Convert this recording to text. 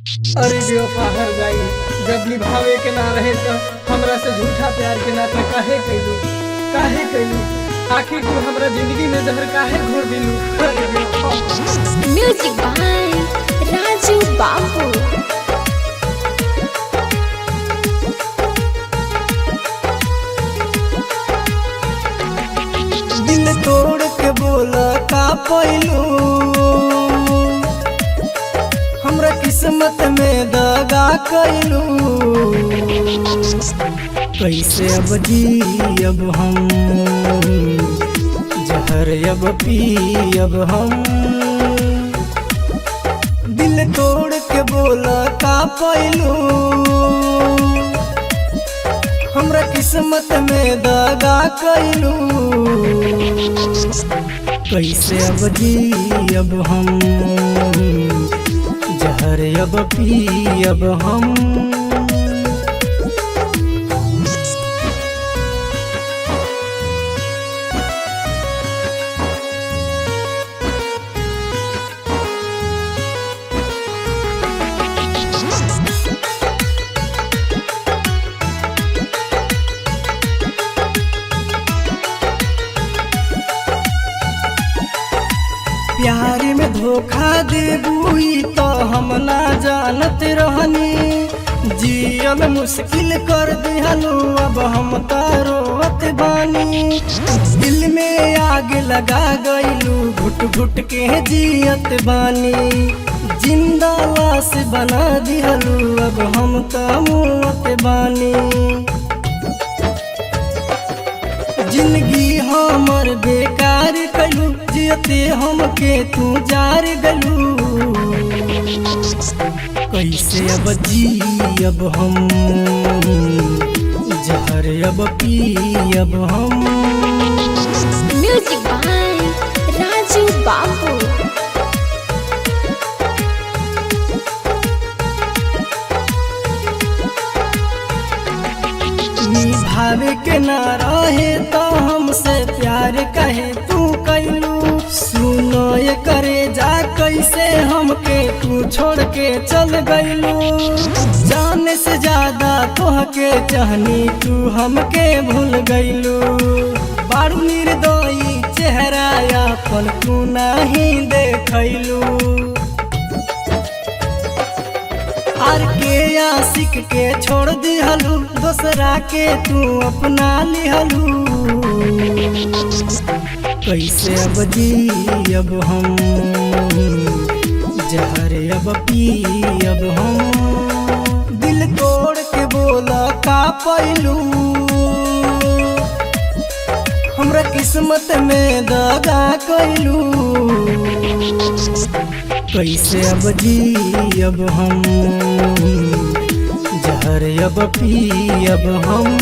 अरे बेवफा हर जाई, जब निभावे के ना रहे तो हमरा से झूठा प्यार के नाता काहे कैलू? आखिर तू हमरा जिंदगी में जहर काहे घोर दिलू? अरे बेवफा। म्यूजिक बाय राजू बाबू। दिल तोड़ के बोला का पैलू, हमरा किस्मत में दगा कैलू। कैसे अब जी अब हम जहर अब पी अब हम। दिल तोड़ के बोला का पैलू, हमरा किस्मत में दगा कैलू। कैसे अब जी अब हम जहर अब पी अब हम। प्यार में धोखा देबू तो हम ना जानत रहनी। जियल मुश्किल कर दिहलू अब हम तारोत बानी। दिल में आग लगा गईलू घुट घुट के जियत बानी। जिंदा लाश बना दिहलू अब हम तमुत बानी। जिंदगी हमर बेकार कलू, जियते हमके तू जार गलू। कैसे अब जी अब हम जहर अब पी अब हम। म्यूजिक बाय राजू बाबू। निभावे के ना रहे तो हमसे प्यार कहे तू कैलू। सुनो ये करे जा कैसे हमके तू छोड़ के चल गईलू। जाने से ज्यादा तोहके चाहनी तू हमके भूल गईलू। बारू निर्दयी चेहरा अपन तू नहीं देखैलू। आर के आशिक के छोड़ दिहलू, दूसरा के तू अपना लिहलू। कैसे अब जी अब हम जहर अब पी अब हम। दिल तोड़ के बोला का पैलू, हमरा किस्मत में दगा कैलू। कैसे अब जी अब हम जहर अब पी अब हम।